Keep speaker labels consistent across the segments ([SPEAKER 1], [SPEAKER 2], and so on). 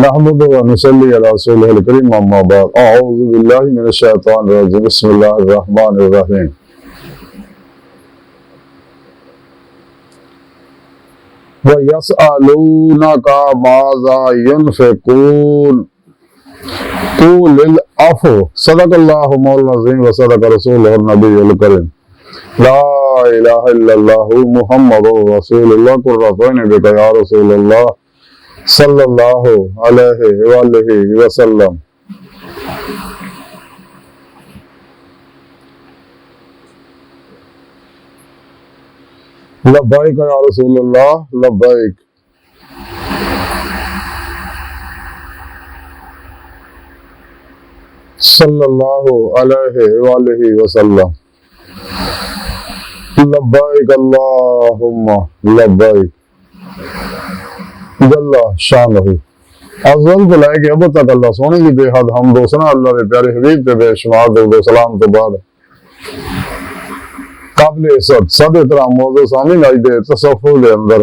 [SPEAKER 1] नहमदु व नुसल्ली अला रसूलिहिल करीम अम्मा बाद अऊज़ु बिल्लाहि मिनश शैतानिर रजीम बिस्मिल्लाहिर रहमानिर रहीम व यसअलूनका माज़ा युनफ़िकून क़ुलिल अफ़्व सदक़ल्लाहु मौलाना अज़ीम व सदक़ रसूलुहुन नबियुल करीम ला इलाहा इल्लल्लाहु मुहम्मदुर रसूलुल्लाह कुर्रतुन बिका या रसूलल्लाह सल्लल्लाहु अलैहि वसल्लम। लब्बैक या रसूलल्लाह लब्बैक। सल्लल्लाहु अलैहि वसल्लम। लब्बैक अल्लाहुम्मा लब्बैक। जल्ला शानहू अज़ल को लाए अब तक अल्लाह सोने की बेहद हम दोसना अल्लाह के प्यारे हबीब के बेशुमार दरूद सलाम तो बाद काबिल इज़्ज़त सब एहतराम मौजूद सामीन आज दे तसव्वुफ़ के अंदर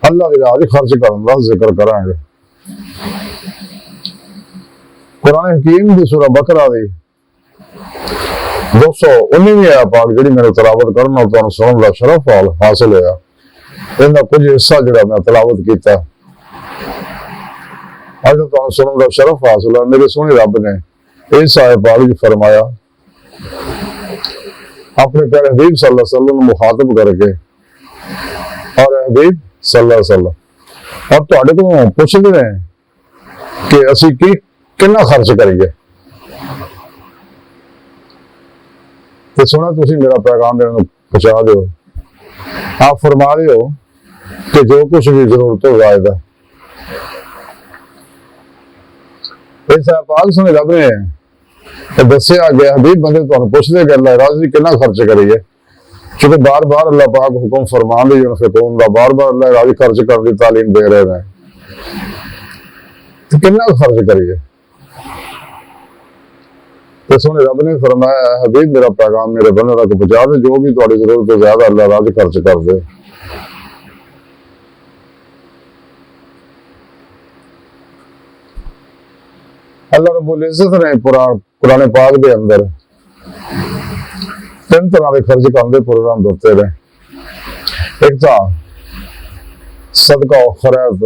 [SPEAKER 1] अल्लाह की राह खर्च करने का जिक्र करांगे। कुरान हकीम की सूरह बकरा दी 219वीं आयत पाक जी मेरे तलावत करना और सुनने का शरफ हासिल होया। इनका कुछ हिस्सा जो मैं तलावत किया अज तो सुनने का शरफ हासिल है। मेरे सोने रब ने इस आयत पाक जी फरमाया अपने प्यारे हबीब सल्लल्लाहु अलैहि वसल्लम मुखातब करके और हबीब सल्लल्लाहु अलैहि वसल्लम और तुहाडे को पूछते हैं कि असी की कितना खर्च करिए तो सुना तुसी मेरा पैगाम पहुंचा दो। आप फरमा रहे हो कि जो कुछ भी जरूरत हो जाएगा इस पाक सुने रब ने दसिया गया हबीब बंदे तुहानू पुछदे कि अल्लाह राज़ी कितना खर्च करिए क्योंकि बार बार अल्लाह पाक हुक्म फरमान दी यूनफ़िकून दा बार बार अल्लाह राज़ी खर्च करने की तालीम दे रहे हैं तो कितना खर्च करिए तो सोने रब ने फरमाया हबीब मेरा पैगाम मेरे बंदे तक पहुंचा दे जो भी तुम्हारी जरूरत है ज्यादा अल्लाह राज़ी खर्च कर दे। अल्लाह रब्बुल इज़्ज़त ने कुरान पाक के अंदर तीन तरह के खर्च करने प्रोग्राम देते रहे। एक तो सदका और खैरात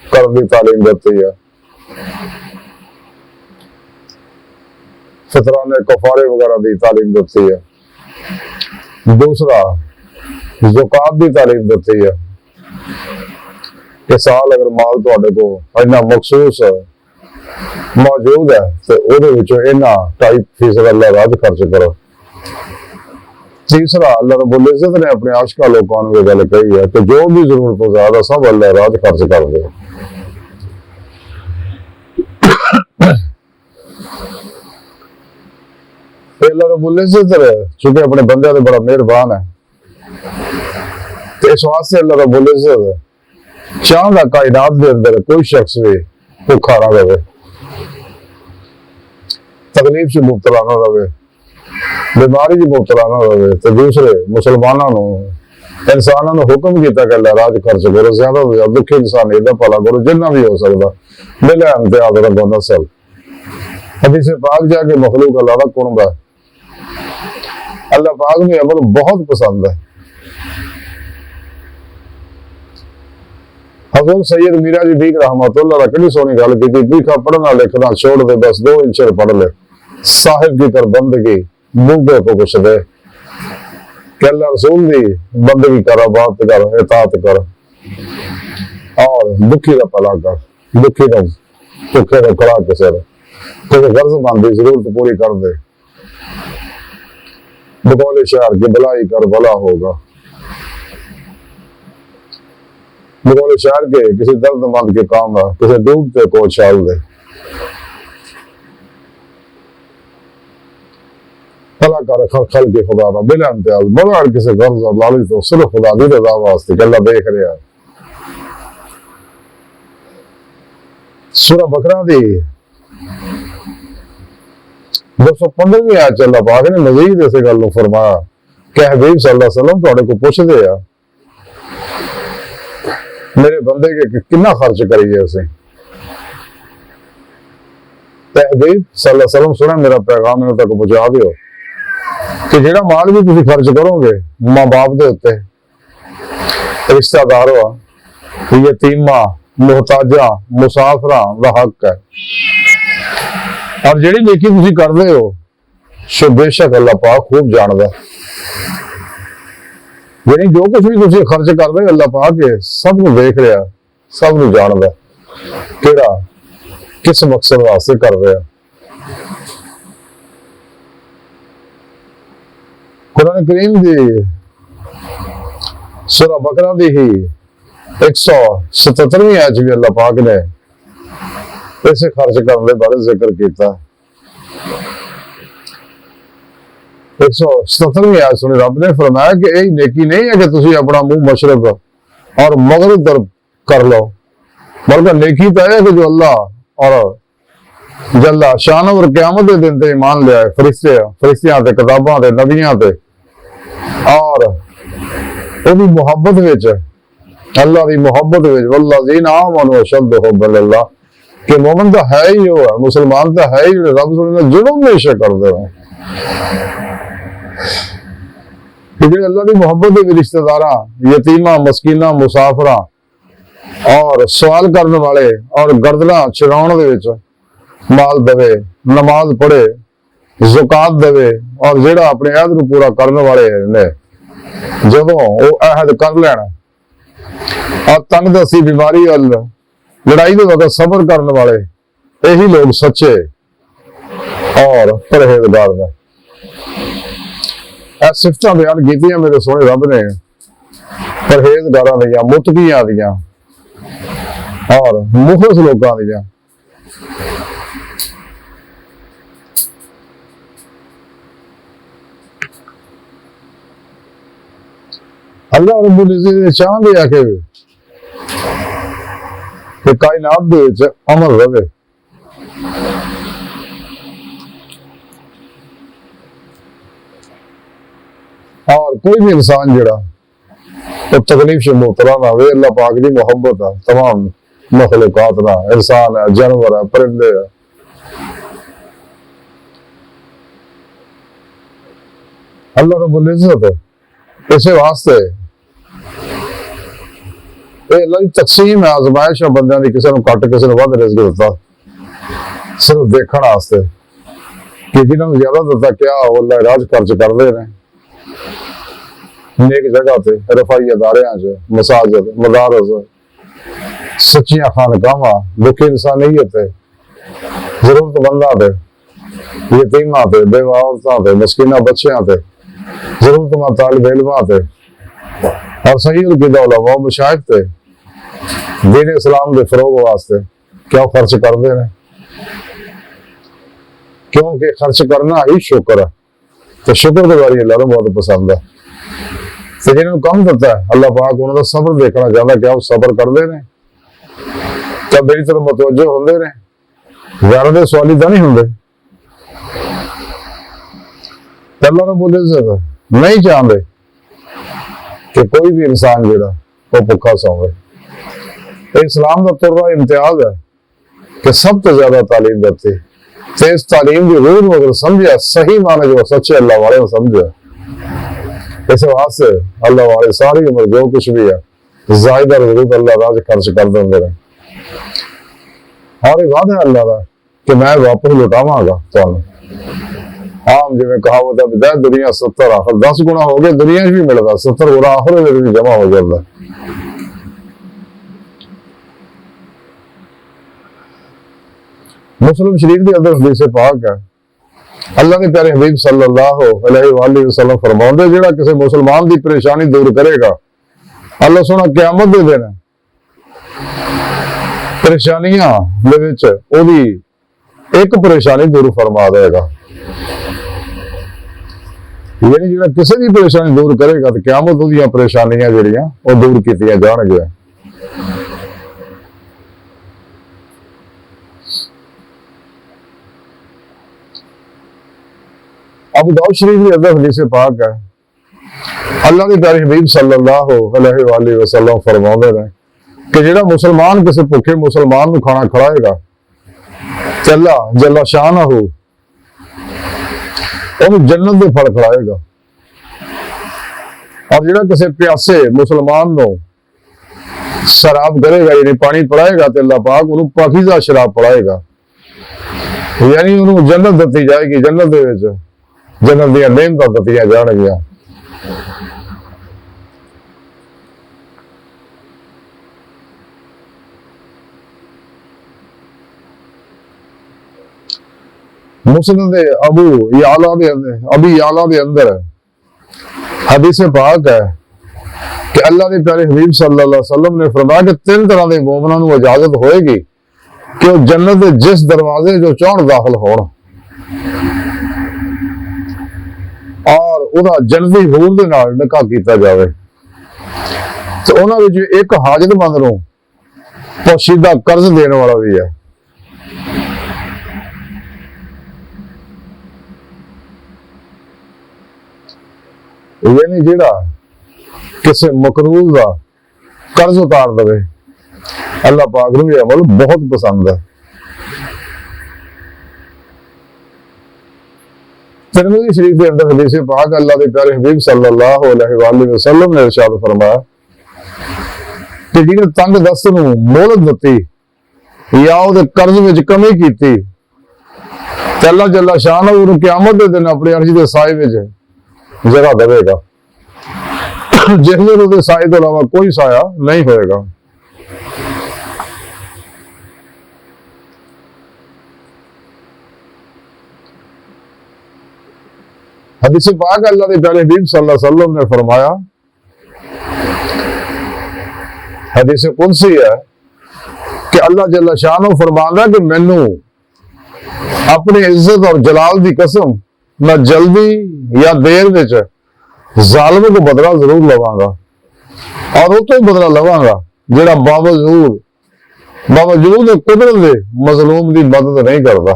[SPEAKER 1] करने की तालीम देती है। फितराने कफारे वगैरह की तालीम देती है। दूसरा ज़कात की तालीम देती है कि साल अगर माल तुहाडे को इन्ना मखसूस मौजूद है तो वो इन्ना 2.5% अल्लाह राज खर्च करो। तीसरा अल्लाह रब्बुल इज़्ज़त ने अपने आशिका लोगों को गल कही है कि जो भी जरूरत हो ज्यादा सब अल्लाह राज खर्च कर दे। अल्लाह रब्बुल इज़्ज़त चूंकि अपने बंदे बड़ा मेहरबान है तो इस वास्ते अल्लाह रब्बुल इज़्ज़त चाहता कायनात के अंदर कोई शख्स भी भूखा ना रहे तकलीफ से मुबतला ना रहे बीमारी से मुबतला ना रहे तो दूसरे मुसलमानों इंसानों ने हुक्म किया कि अल्लाह राज खर्च करो ज्यादा से ज्यादा दुखी इंसान इदा भला करो जिन्ना भी हो सकता मिले इम्तियाज रबो नसल हदीस पाक जाके मखलूक अल्लाह का कुर्ब है। अल्लाह पाक में अमल बहुत पसंद है। हज़रत सैयद मीरा जी दीक रहमतुल्लाह कितनी सोनी गल की भीखा पढ़ना लिखना छोड़ दे बस 2 इंच पढ़ ले साहिब की कर बंदगी मूंगे को कुछ दे कि अल्लाह रसूल की बंदगी कर बात कर इताअत कर और दुखी का भला कर दुखी का भुखे का खड़ा किसे कोई गर्जमंद की जरूरत पूरी कर दे बकौल शहर की भलाई कर भला होगा बकौल शहर के किसी दर्दमंद के काम है किसी डूबते को उछाल दे भला कर खल के खुदा का बिना इम्तियाज बड़ा किसी गर्ज और लालच तो सिर्फ खुदा की रजा वास्ते कि अल्लाह देख रहा है। सूरह बकरा दी 215वीं आयत अल्लाह पाक ने मजीद इस गल फरमाया कि हबीब सल्लल्लाहु अलैहि वसल्लम तुहाडे को पुछदे आ मेरे बंदे के कितना खर्च करिए उसे। ते हबीब सल्लल्लाहु अलैहि वसल्लम सुना मेरा पैगाम इन्हों तक पहुंचा दियो कि जेड़ा माल भी तुम खर्च करोगे मां बाप के उत्ते, रिश्तेदारों, यतीमा, मुहताजा, मुसाफरा का हक है। और जेड़ी नेकी तुम करते हो सो बेशक अल्लाह पाक खूब जानदा। यानी जो कुछ भी तुम खर्च कर रहे हो अल्लाह पाक है सब नूं देख रहा, सब नूं जानदा केड़ा किस मकसद वास्ते कर रहा। कुरान करीम दी सूरह बकरा दी ही 177वीं आयत भी अल्लाह पाक ने पैसे खर्च करने बारे जिक्र किया। 177वीं आयत सुनी रब ने फरमाया कि यही नेकी नहीं है कि तुम अपना मुंह मशरक और मगरब तरफ कर लो, बल्कि नेकी तो है कि जो अल्लाह और जल्ला शान और क़यामत के दिन ते ईमान लिया फरिश्तियां ते किताबां ते नबियां ते और उहदी मुहब्बत विच अल्लाह की मुहब्बत विच वल्लज़ीना आमनू अशद्दु हुब्बन लिल्लाह कि मोमिन तो है ही वो है, मुसलमान तो है ही रब सुने जुल्म हमेशा करते हैं। अल्लाह की मुहब्बत के रिश्तेदार, यतीमा, मस्कीना, मुसाफरा और सवाल करने वाले और गर्दना छुड़ाने माल दवे, नमाज पढ़े, ज़कात देवे और जेड़ा अपने अहद को पूरा करने वाले ने जदों वो अहद कर लेना और तंगदस्ती बीमारी और लड़ाई के वक्त सबर करने वाले यही लोग सच्चे और परहेजगार ने। सिफत बयान की मेरे सोने रब ने परहेजगारां दियां, मुतकियां दियां और मुखलिस लोगों दियां। अल्लाह रब्बुल इज्जत चाहते हैं कि कायनात दे विच अमन रहे। और कोई भी इंसान जड़ा तो तकलीफ से मुबतला ना हो। अल्लाह पाक की मोहब्बत है तमाम मखलूकात ना, इंसान है, जानवर है, परिंदे है। अल्लाह रब्बुल इज्जत इस वास्ते अल्लाह की तकसीम है, आजमाइश है बंदे की, किसी को घट किसी को वध रिज़्क दिता सिर्फ देखने वास्ते कि जिन्होंने ज्यादा दिता क्या वो अल्लाह राज खर्च करते हैं नेक जगह पे, रफाई अदारियां च, मसाजिद, मदारस, सच्चियां खानकावां, दुखी इंसानियत है, जरूरतमंदां ते, यतीमां ते, बेवा औरतां ते, मस्कीना बच्चियां ते, जरूरतमंद तालिब इल्मां ते और सही उलगिदा उलमा मशाइख ते दीन इस्लाम के फरोग वास्ते क्या खर्च करते हैं। क्योंकि खर्च करना ही शुक्र है, तो शुक्रगुजारी अल्लाह को बहुत पसंद है। तो जिन्होंने कम करता है अल्लाह पाक उन्होंने सबर देखना चाहता, क्या वो सबर करते हैं, क्या मेरी तरफ मुतवज्जो होंदे ने, ज़्यादा सवाली तो नहीं होंगे। अल्लाह रब्बुल इज्जत नहीं चाहते कि कोई भी इंसान जो वो भुखा सोवे। इस्लाम का तुर्रा इम्तियाज है कि सब तो ज्यादा तालीम देती, तो इस तालीम की रूह को अगर समझा सही माने जो सच्चे अल्लाह वाले ने समझा, इस वास्ते अल्लाह वाले सारी उम्र जो कुछ भी है जायदा जरूर अल्लाह राज खर्च कर देंगे रहे। और वादा है अल्लाह का कि मैं वापस लुटावागा तो आम जिमें कहावत है बिदायत दुनिया 70 आखिर 10 गुना हो गए, दुनिया भी मिलता 70 गुना आखिर भी जमा हो जाता। मुस्लिम शरीफ के अंदर हदीस पाक है, अल्लाह के प्यारे हबीब सल्लल्लाहु अलैहि वसल्लम फरमाते जेड़ा किसी मुसलमान की परेशानी दूर करेगा अल्लाह सोना क़यामत के दिन परेशानियां दे विच ओदी एक परेशानी दूर फरमा देगा। यानी जेड़ा किसी की परेशानी दूर करेगा तो क़यामत ओदियां परेशानियां जिहड़ियां वो दूर कीतियां जाणगियां। अबू दाऊद शरीफ के अंदर हदीस पाक है, अल्लाह के प्यारे हबीब सल्लल्लाहु अलैहि वसल्लम फरमाते हैं कि जिहड़ा मुसलमान किसी भुखे मुसलमान नूं खाना खिलाएगा ते अल्लाह जल्ला शानहू उहनूं जन्नत दे फल खिलाएगा। और जिहड़ा किसी प्यासे मुसलमान नूं शराब करेगा यानी पानी पिलाएगा तो अल्लाह पाक उन्होंने पाकीज़ा शराब पिलाएगा, यानी उन्होंने जन्नत दती जाएगी। जन्नत दे विच जन्नत दी नेमतां दत्तियां जाणगियां। मुस्लिम दे अबी याला दे अंदर हदीस पाक है कि अल्लाह के प्यारे हबीब सल्लल्लाहु अलैहि वसल्लम ने फरमाया कि 3 तरह के मोमनां नूं इजाजत होएगी कि वह जन्नत के जिस दरवाजे जो चाहण दाखिल होण और उहदा जन्नती हूर दे नाल निकाह कीता जावे। तो उहनां विच एक हाजतमंद नूं पोशीदा कर्ज देने वाला भी है। यानी जिहड़ा किसी मकरूज का कर्ज उतार दे अल्लाह पाक नूं यह अमल बहुत पसंद है। तिरमिज़ी शरीफ के अंदर हदीस पाक अल्लाह के प्यारे हबीब सल्लल्लाहु अलैहि वसल्लम ने इरशाद फरमाया कि जिहने तंग दस्त नूं मोहलत दित्ती या उहदे कर्ज विच कमी कीती ते अल्लाह जल्ला शानहू उहनूं क़यामत दे दिन अपने अर्श दे साए विच जगह देगा, जिस दिन उसके साए तो अलावा कोई साया नहीं होएगा। हदीस पाक अल्लाह के प्यारे हबीब सल्लल्लाहु अलैहि वसल्लम ने फरमाया, हदीस कुदसी है कि अल्लाह जल्ला शानहू फरमांदा कि मैनू अपनी इज्जत और जलाल की कसम मैं जल्दी या देर विच जालिम को बदला जरूर लवांगा और उस तो बदला लवांगा जिहड़ा बावजूद कुदरत दे मजलूम की मदद नहीं करता।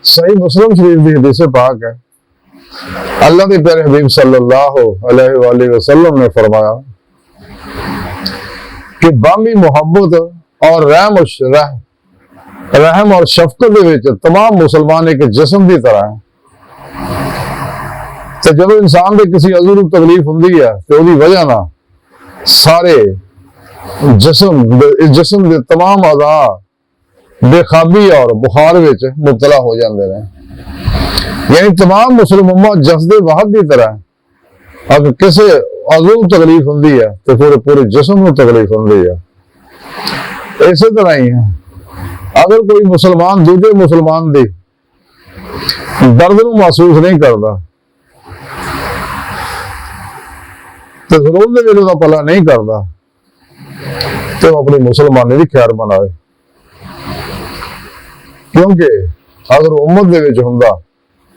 [SPEAKER 1] सही मुस्लिम शरीफ की हदीस पाक है अल्लाह के प्यारे हबीब सल्लल्लाहु अलैहि वसल्लम ने फरमाया कि बामी मोहब्बत और रहम और शफकत दे विच तमाम मुसलमान एक जिस्म की तरह है। तो जब इंसान के किसी अज़ू नूं तकलीफ हुंदी है तो उसकी वजह ना सारे जिस्म के तमाम अज़ा बेखाबी और बुखार विच मुबतला हो जाते हैं। यानी तमाम मुस्लिम उम्मत जसदे वाहद की तरह अगर किसी अज़ू तकलीफ होंगी है तो फिर पूरे जिस्म को तकलीफ होंगी है। इस तरह ही है अगर कोई मुसलमान दूजे मुसलमान की दर्द को महसूस नहीं करता तो जरूर वेले का भला नहीं करता तो अपनी मुसलमानी की खैर मनाए, क्योंकि अगर उम्मत दे विच हुंदा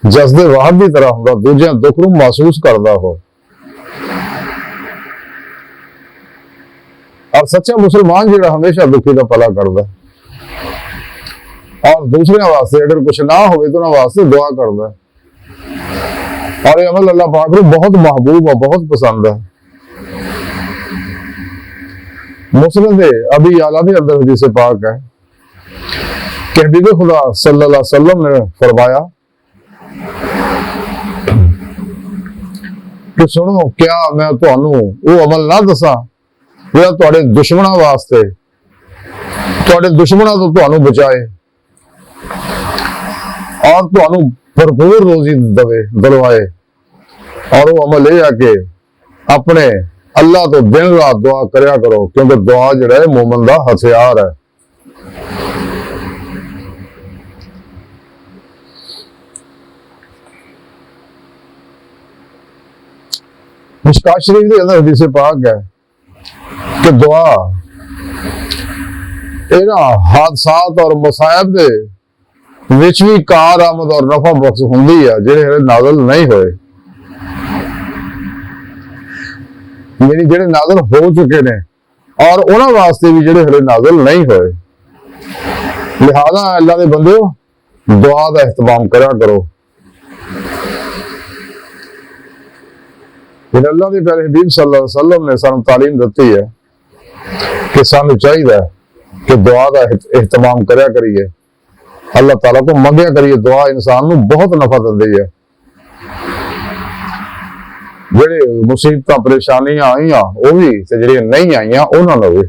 [SPEAKER 1] जसदे वाहद की तरह हुंदा दूजियां दुख नूं महसूस करता हो और सच्चा मुसलमान जिहड़ा हमेशा दुखी का भला करता और दूसरे वास्ते अगर कुछ ना हो तो उन्हां वास्ते दुआ करता और ये अमल अल्लाह पाक नूं बहुत महबूब और बहुत पसंद है। मुस्लिम दे अबी याला दे अंदर हदीस पाक है कि हबीब खुदा सल्लल्लाहु अलैहि वसल्लम ने फरमाया कि सुनो क्या मैं तुहानू वो अमल ना दसा जिहड़ा तुहाडे दुश्मनां वास्ते तुहाडे दुश्मनां तो तुहानू बचाए और तुहानू भरपूर रोजी दिलवाए। और वो अमल यह है कि अपने अल्लाह तो दिन रात दुआ करया करो, क्योंकि दुआ जिहड़ा है मोमन दा हथियार है। मिशकात शरीफ के अंदर हदीस पाक है कि दुआ इन्हां हादसात और मसायब के ਵਿੱਚ ਵੀ ਕਾਰ ਆਮਦ ਔਰ ਨਫਾ ਬਖਸ਼ ਹੁੰਦੀ ਆ, ਜਿਹੜੇ ਹਲੇ ਨਾਜ਼ਲ ਨਹੀਂ ਹੋਏ, ਯਾਨੀ ਜਿਹੜੇ ਨਾਜ਼ਲ ਹੋ ਚੁੱਕੇ ਨੇ, ਔਰ ਉਹਨਾਂ ਵਾਸਤੇ ਵੀ ਜਿਹੜੇ ਹਲੇ ਨਾਜ਼ਲ ਨਹੀਂ ਹੋਏ। ਲਿਹਾਜ਼ਾ ਅੱਲਾਹ ਦੇ ਬੰਦਿਓ, ਦੁਆ ਦਾ ਇhtਮਾਮ ਕਰਿਆ ਕਰੋ। ਫਿਰ ਅੱਲਾਹ ਦੇ ਪਿਆਰੇ ਹਬੀਬ ਸੱਲੱਲਾਹੁ अलैहि वसल्लम ने ਸਾਨੂੰ ਤਾਲੀਮ ਦਿੱਤੀ ਹੈ ਕਿ ਸਾਨੂੰ ਚਾਹੀਦਾ ਕਿ ਦੁਆ ਦਾ ਇhtਮਾਮ ਕਰਿਆ ਕਰੀਏ, अल्लाह ताला को मंगिया करिए। दुआ इंसान नूं बहुत नफा दिंदी है। जेड़े मुसीबतां परेशानियां आईयां वो भी ते जेड़ियां नहीं आईयां उन्हां नूं भी।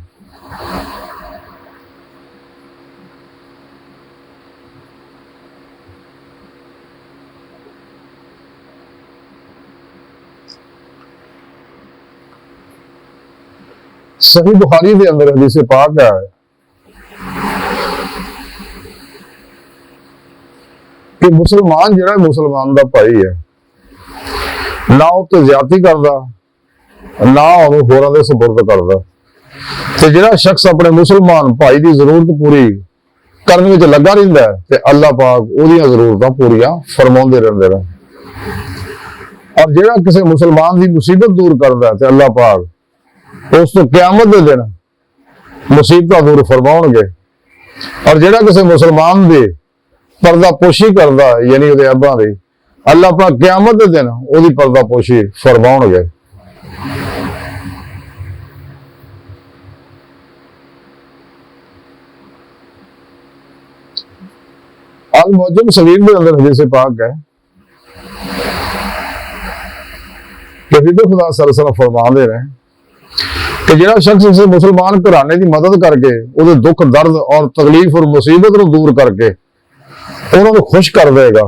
[SPEAKER 1] सही बुखारी के अंदर हदीस पाक है कि मुसलमान जिहड़ा मुसलमान दा भाई है, ना उत्ते ज्यादती करदा, ना उहनूं होरां दे सुपुर्द करदा, ते जिहड़ा शख्स अपने मुसलमान भाई की जरूरत पूरी करने विच लगा रहिंदा है ते अल्लाह पाक उहदियां जरूरतां पूरियां फरमाउंदे रहिंदे ने। और जिहड़ा किसी मुसलमान की मुसीबत दूर करदा है ते अल्लाह पाक उस तो क़यामत दे दिन मुसीबतां दूर फरमाउणगे। और जिहड़ा किसी मुसलमान दी पर्दापोशी करदा यानी उहदे अब्बां दी, अल्लाह पाक क़यामत दे दिन उहदी पर्दापोशी फरमाउणगे। अल मुअज्जम सगीर दे अंदर हदीस पाक है कि हबीब खुदा सल्लल्लाहु अलैहि वसल्लम फरमांदे ने कि जिहड़ा शख्स किसी मुसलमान घराने की मदद करके उहदे दुख दर्द और तकलीफ और मुसीबत को दूर करके उन्होंने खुश कर देगा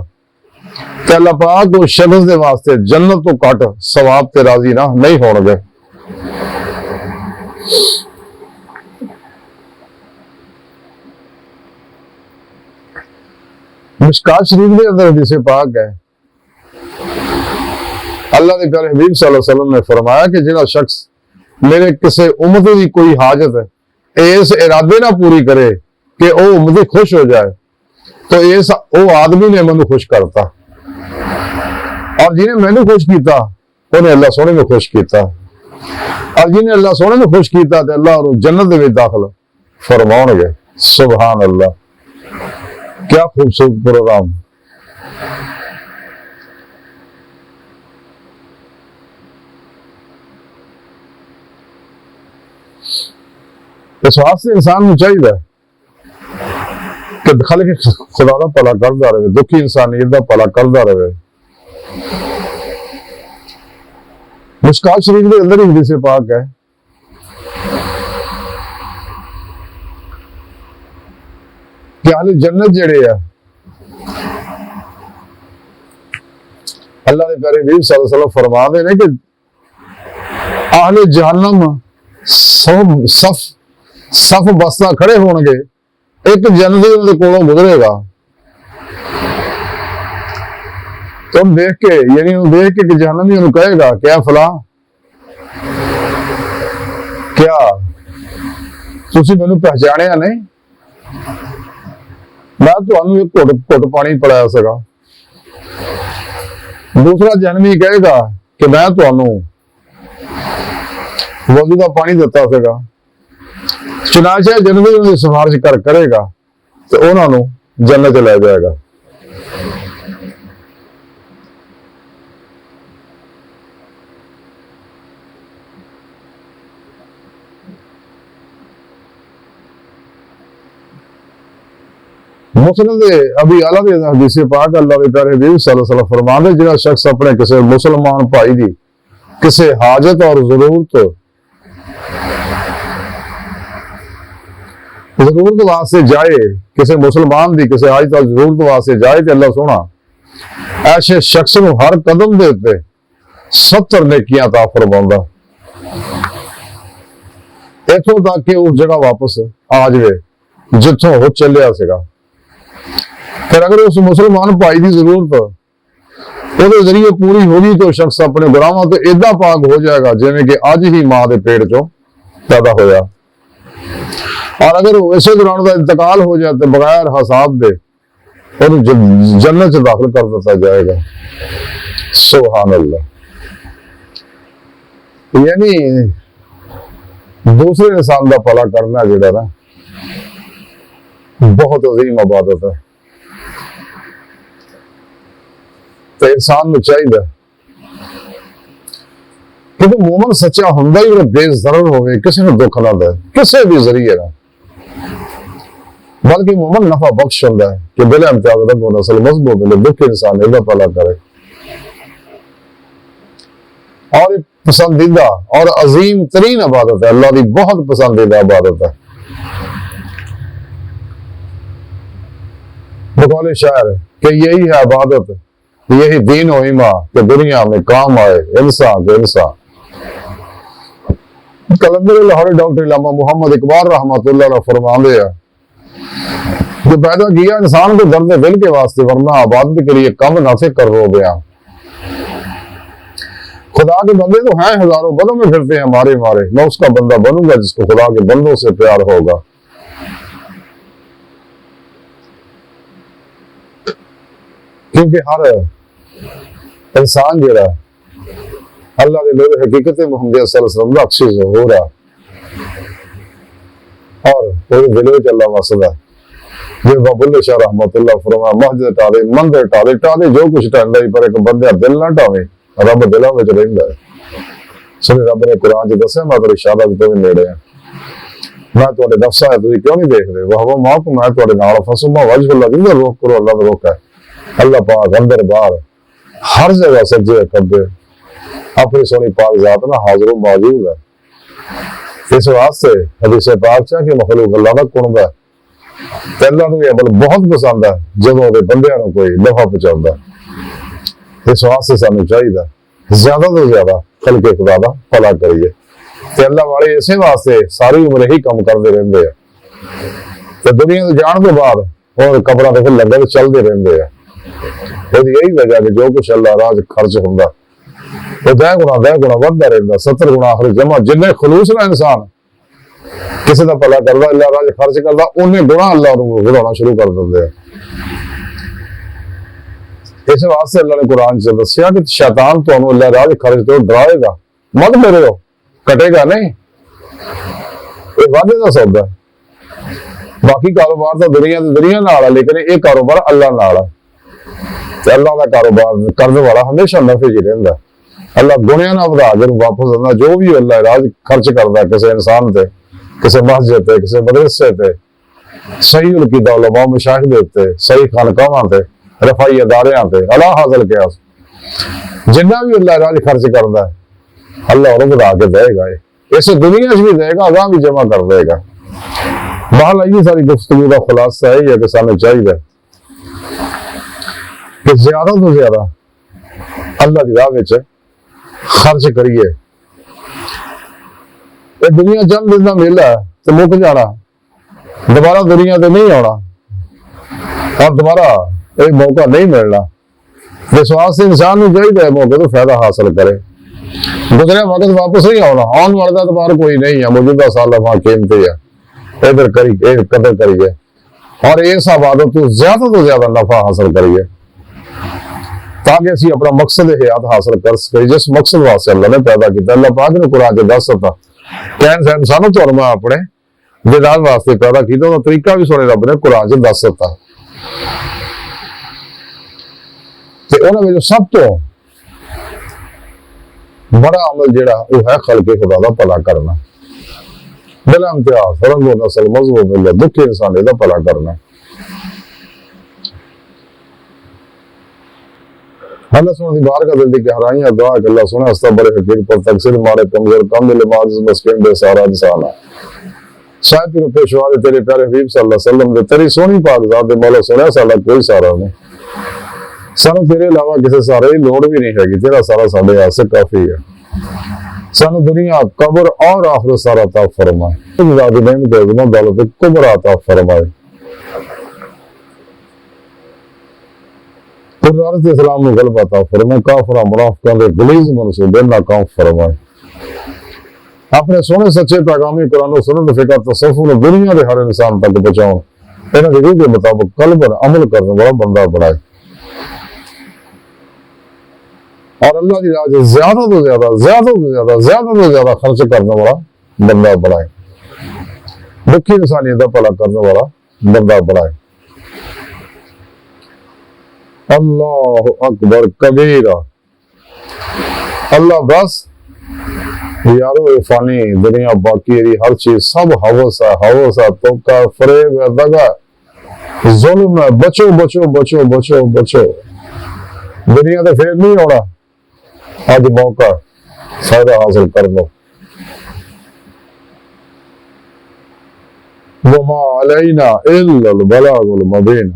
[SPEAKER 1] तो अल्लाह पाक उस शख्स के वास्ते जन्नत तो घट सवाब ते राजी ना नहीं होणगे। मिशकात शरीफ के अंदर हदीस पाक है, अल्लाह के प्यारे हबीब सल्लल्लाहु अलैहि वसल्लम ने फरमाया कि जिहड़ा शख्स मेरे किसी उम्मती की कोई हाजत इस इरादे ना पूरी करे कि वह उम्मती खुश हो जाए तो इस वो आदमी ने मैनू खुश करता, और जिन्हें मैनू खुश किया उन्हें अल्लाह सोने में खुश किया, और जिन्हें अल्लाह सोने में खुश किया तो अल्लाह उन्हें जन्नत में दाखिल फरमाउणगे। सुभान अल्लाह, क्या खूबसूरत प्रोग्राम। इस वास्ते इंसान को चाहिए कि खालिक खुदा का भला करता रहे, दुखी इंसानियत का भला करता रहे। मिशकात शरीफ के अंदर ही हदीस पाक है कि अहले जन्नत जेड़े है अल्लाह के प्यारे हबीब सल्लल्लाहु अलैहि वसल्लम फरमाते हैं कि अहले जहन्नम सफ बस्ता खड़े होणगे, एक जन्नती उनके कोलों गुजरेगा तो देख के यानी देख के जहन्नमी उन्हें कहेगा क्या फला क्या तुसी मैनू पहचानिया नहीं, मैं तुहानू एक घुट पानी पिलाया सगा। दूसरा जहन्नमी कहेगा कि मैं तुहानू वज़ू का पानी दिता सगा। चुनाचे जन्नती उन्हें सिफारिश करेगा तो उन्होंने जन्नत ले जाएगा। मुस्लिम अभी आला दे हदीस पाक अल्लाह के प्यारे हबीब सल्लल्लाहु अलैहि वसल्लम फरमाते जिहड़ा शख्स अपने किसी मुसलमान भाई की किसी हाजत और जरूरत वास्ते जाए, किसी मुसलमान की किसी हाजत और जरूरत वास्ते जाए तो अल्लाह सोना ऐसे शख्स को हर कदम के उत्ते 70 नेकियां अता फरमाउंदा, इथों तक कि उस जगह वापस आ जाए जिथों वो चलिया सीगा। फिर अगर उस मुसलमान भाई की जरूरत वो जरिए पूरी होगी तो शख्स अपने गुनाहों तो इदा पाक हो जाएगा जिवें कि अज ही मां के पेट चो पैदा होया। और अगर इसे दौरान का इंतकाल हो जाए तो बगैर हिसाब दे और जन्नत से दाखिल कर दिया जाएगा। सुभान अल्लाह। यानी दूसरे इंसान का भला करना जिहड़ा ना बहुत अजीम इबादत है। तो इंसान को चाहिए कि वो मोमन सच्चा हुंदा ही बेजरर होवे, किसी ने दुख ना दे किसी भी जरिए ना, बल्कि मोमन नफा बख्श होता है कि बिला इम्तियाज रब नस्ल मजबूत मिले, दुख इंसान इहदा भला करे। और पसंदीदा और अजीम तरीन इबादत है, अल्लाह की बहुत पसंदीदा इबादत है। बकौल शायर कि यही है इबादत, यही दीन हो ईमा कि दुनिया में काम आए इंसान के इंसान। कलंदर लाहौरी डॉक्टर इलामा मोहम्मद इकबाल रहमतुल्लाह अलैह फरमाते हैं जो पैदा किया इंसान को दर्द दिल के वास्ते, वरना इबादत के लिए कम ना से कर रो गया। खुदा के बंदे तो हैं हजारों, बंदों में फिरते हैं मारे मारे, मैं उसका बंदा बनूंगा जिसको खुदा के बंदों से प्यार होगा। क्योंकि हर इंसान जो अल्लाह के नूर हकीकत मुहम्मद सल्लल्लाहु अलैहि वसल्लम अक्सी हो रहा और पूरे दिल में अल्लाह वसदा जो बाबुल्ले शाह रहमतुल्लाह फरमा मस्जिद टाले मंदिर टाले टाले जो कुछ टांदा ही, पर एक बंदे दिल ना टावे, रब दिलों में रहिंदा है। सुने रब ने कुरान च दस्सिया मैं तेरी शादा भी तुम्हें नेड़े है, मैं तुहाडे नफ्सा है तुसीं क्यों नहीं देखदे, वाह मां को मैं तुहाडे नाल फसुमा वजहुल्लाह जिंदा रोक करो, अल्लाह दा रोक है। अल्लाह पाक अंदर बाहर हर जगह सज्जे खब्बे अपनी सोनी पाक जात ना हाजिर मौजूद है। इस वास्ते हदीस पाक च कि मखलूक अल्लाह दा कुर्ब है ते अल्लाह नूं अमल बहुत पसंद है जदों दे बंदियां नूं कोई नफा पहुंचाउंदा। इस वास्ते सानूं चाहिदा ज्यादा तो ज्यादा खलके खुदा दा भला करिए ते अल्लाह वाले इसे वास्ते सारी उम्र ही काम करते रहंदे आ ते दुनिया तो जाण तो बाद और कबरां ते फिर लंगर चलते रहंदे आ। यही वजह कि जो कुछ अल्लाह राज खर्च होंदा वो 10 गुणा बढ़ता रहता, 70 गुणा आखिर जमा। जिन्ने खलूस ना इंसान किसी का भला करता अल्लाह राज खर्च करता, उन्हें गुणा अल्लाह बढ़ाना शुरू कर देंगे। इस वास्ते अल्लाह ने कुरान च दस्सिया कि शैतान तुहानू अल्लाह राज खर्च तो डराएगा, मत डरो, कटेगा नहीं, ये वादे का सौदा। बाकी कारोबार तो दुनिया नाल है, लेकिन ये कारोबार अल्लाह नाल है। अल्लाह का कारोबार करने वाला हमेशा नफे च रहिंदा। अल्लाह गुणिया ना वधा के वापस आंदा, जो भी अल्लाह राज खर्च करता है किसी इंसान ते, किसी मस्जिद ते, किसी मदरसे ते, सही उलकीदा उलमा मशाइख दे उत्ते, सही खानकावां ते, रफाई अदारियां ते, अला हासिल कियास जिन्ना भी अल्लाह राज खर्च करता है अल्लाह उन्हें वधा के देगा। इस दुनिया च भी देगा, अगां भी जमा कर देगा। बहरहाल सारी गुफ्तगू का खुलासा है कि सानू चाहिए कि ज्यादा तो ज्यादा अल्लाह की राह में खर्च करिए। दुनिया चंद दिन का मेला तो मुक जाना, दोबारा दुनिया से नहीं आना और दोबारा एक मौका नहीं मिलना। विश्वास से इंसान को चाहिए मौके तो फायदा हासिल करे। गुजरे वक्त वापस नहीं आना, आने वाला दोबारा कोई नहीं है। मौजूदा साल वहां कीमती है, इधर करिए कदर करिए और इस इबादत तो ज्यादा नफा हासिल करिए ताकि असी अपना मकसद हयात हासिल कर सके जिस मकसद वास्ते अल्लाह ने पैदा किया। अल्लाह पाक ने कुरान च दस दिता कहन सानू तुहानू मैं अपने दिलाल वास्ते पैदा किया, उसका तरीका भी सोने रब ने कुरान च दस दिता। ते उन्हां विच सब तो बड़ा अमल जिहड़ा वो है खलके खुदा दा भला करना, बिला इम्तियाज रंगो नस्ल मजहब मिले दुखी इंसान दा भला करना। अल्लाह सुन बार का दिल की गहराइयां दुआ कि अल्लाह सुने हस्ता बड़े हकीर पर तकसीर मारे कमजोर कम दिल माजिज मस्किन बेसहारा इंसान है। शायद तेरे पेशवा दे तेरे प्यारे हबीब सल्लल्लाहु अलैहि वसल्लम दे तेरी सोहनी पाक जात दे मौला सुने साडा कोई सहारा नहीं, सानू तेरे अलावा किसी सहारे की लोड़ भी नहीं हैगी, तेरा सारा साडे वास्ते काफी है। सानू दुनिया कब्र और आखिरत सारा अता फरमाए, खुदा दी नेमत इल्म दौलत कुबरा अता फरमाए। इस्लाम में गलबा अता फरमाए, काफिर मुनाफिकां दे गलीज मंसूबे नाकाम फरमाए। अपने सोने सच्चे पैगामी कुरान सुन्नत फिकर तसव्वुफ दुनिया के हर इंसान तक पहुंचाओ। इन्हां दी रूह के मुताबिक कल पर अमल करने वाला बंदा बड़ा है और अल्लाह की राह ज्यादा तो ज्यादा ज्यादा तो ज्यादा ज्यादा तो ज्यादा खर्च करने वाला बंदा बड़ा है। दुखी इंसानियत का भला करने वाला बंदा बड़ा है। अल्लाह अकबर कबीरा। अल्लाह बस यारो ये फानी दुनिया बाकी हर चीज सब हवस है धोखा फरेब है दगा जुल्म है। बचो बचो बचो बचो बचो। दुनिया तो फिर नहीं होना। आज मौका फायदा हासिल कर लो। वमा अलैना इल्लल बलागुल मुबीन।